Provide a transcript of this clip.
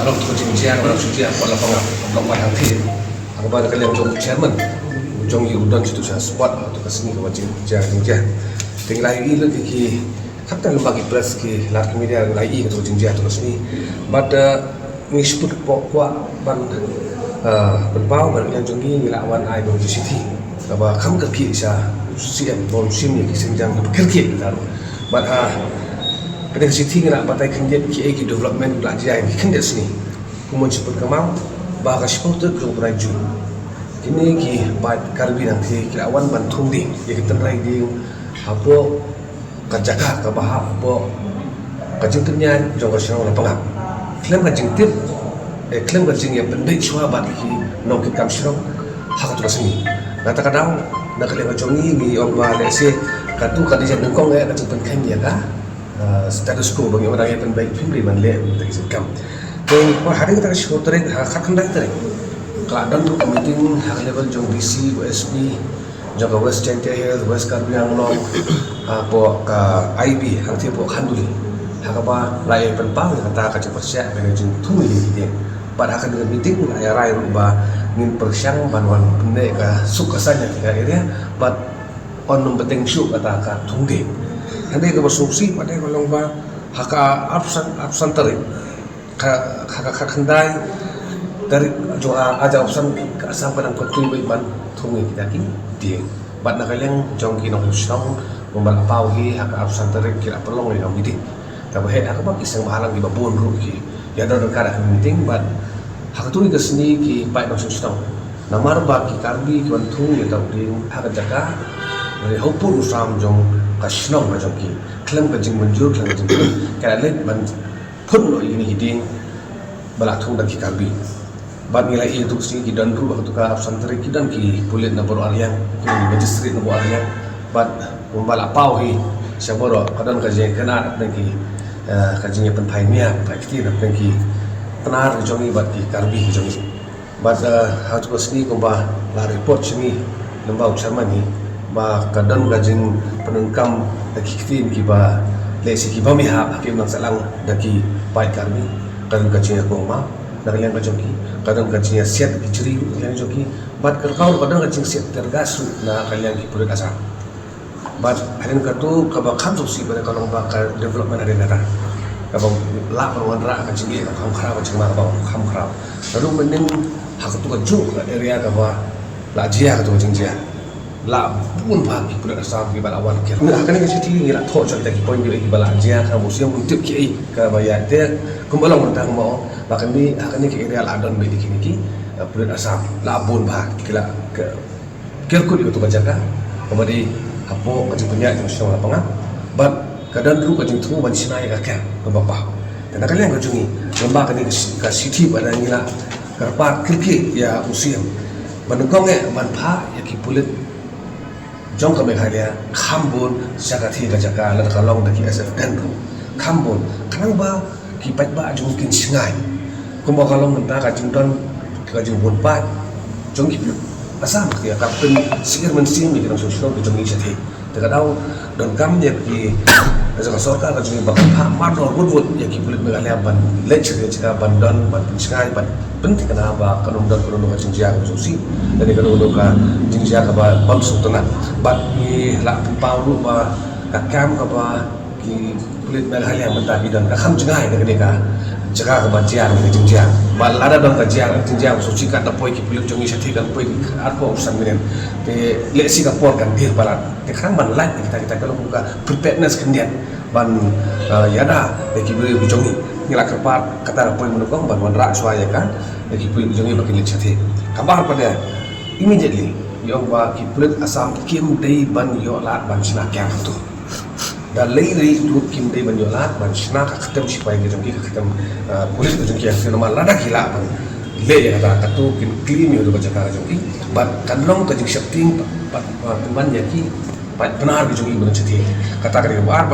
orang tu jinjia orang suci apa lapangan lapangan yang ti aku pada kalian jom chairman jom udan situ saya spot atau kesini ke jinjia tinggal lagi lagi ki kapten lembaga press ki lar media lagi ke jinjia tu kesini but ni sebut pokok ban berbau ban jom ni lawan ai bom di city apa kamu kerja saya siap bom sim ni senjang kerja taruh but pada city ni nak patai kerja ki development belajar ni kerja sini kemudian sebut kemau bahkan supporter kau beraju ini ki baik karbi nanti kelawan bantung di ya kita rai di apa kerjakan ke bahap apa kejengtnya jangka siang lapangan klaim kejengtip klaim kejeng yang pendek cua bat ki nok kita siang hak tu rasmi kata kadang nak klaim kejongi ni orang lese katu kadang dengkong ya katu penkan dia ka status quo bagi orang yang penbaik pilih man le untuk ikam dan hari kita show tarik hak kendai tarik keadaan tu meeting hak level jong DC USP jaga West Chantia Health West Karbi Anglong apa ke IB hak tiap khanduli hak apa lain penpang kata kaca persia managing tu ni dia pada hak dengan meeting ayah rai rubah ngin persiang banwan pendek ke suka saja ke area but on penting syuk kata ka tungde nanti ke bersumsi pada kalau ba hak absen tarik hak kendai dari jua aja option ke asam padang kotui ban thungi kita ki dia bat nak kalian jong ki nok song membal pau hi hak absen tarik kira perlu ni meeting tapi hak apa kisah bahalang di babon ru ki ya ada kada meeting bat hak tu ke sini ki pai nok song namar ba ki karbi ki ban thungi ta di hak jaga dari hopur usam jong kasnong ma jong ki klem ka jing manjur klem jing kada let ban pun lo ini hiding balak thung dan ki karbi ban nilai itu sih kidan ru waktu ka absen tarik kidan ki pulit na baru arian ki magistrate na baru arian bat membala pau hi saboro kadan ka je kana dan ki ka je penpai mia pakti na ki tenar jongi bat ki karbi jongi bat how to sini ko ba la report sini lembau chairman ni ba kadan ka jing penengkam ki tim ki ba lesi ki ba mi ha hakim nang salang da ki pai karbi kadan ka je ko ma kalian kajoki kadang kajinya siat diceri kalian joki bat kerkau kadang kajing siat tergasu na kalian ki pura kasar bat kalian katu kabak kamsu si pada kalau bakal development ada nara kabang la perwan ra kajing ye kam khara kajing ma kabang kam khara lalu mending hak tu kaju area kabah la jia katu kajing jia la pun ba ki pura kasar ki bala wan ki na kan ke siti ngira tho chal ta ki point ki bala jia ka musim untuk ki ka baya te kumbalong tang mo bahkan ni akan ni ke area ladon beli kini ki pulut asam labun bah kila ke kelkul itu bajaga kemudian apa kajing punya itu semua lapangan but kadang dulu kajing tu ban sinai ka kan ke bapa dan kalian kajungi lembah kini ke city pada ngila karpat kirki ya musim menengkong ban pha ya ki pulut jong ka meghalaya khambun sakati bajaga la kalong daki SFN khambun kanang ba ki pat ba mungkin singai kumba kalau mentah kajing don kajing bonpat jong ki asam ki kapten sikir mensing ni kira sosial ke jong isati tekadau don kam ya ki aja sorka kajing bakal ha marno wud ya ki bulit megalaya ban lecture jika bandon ban singai ban penting kenapa kalau don kajing jia sosi dan kalau ka jing jia ka ba bam sultana bat ki la paulu ba kakam ka ba ki bulit megalaya mentah ki don ka kham jingai ka jaga kebajian ke jinjang balada don kajian jinjang suci kat dapoi ki pulik jongi sati kan poi arpo urusan menen te lesi ka por kan dir balat te kan ban lain kita kalau buka preparedness kendian ban yada te ki pulik jongi ngila kerpat kata poi menukong ban ra swaya kan te ki pulik jongi bakin lek sati kabar pada immediately yo ba ki pulik asam kim dei ban yo lat ban sina kyang tu dan lei dut kim dei ban yo lat ban sina ka khatam sipai ke jongi ka khatam polis ke jongi yang nama lada gila ban le ya kata katu kin clean yo ba jaka jongi ban kanlong ka jing shapting ban ya ki ban benar ke jongi ban chati kata ka war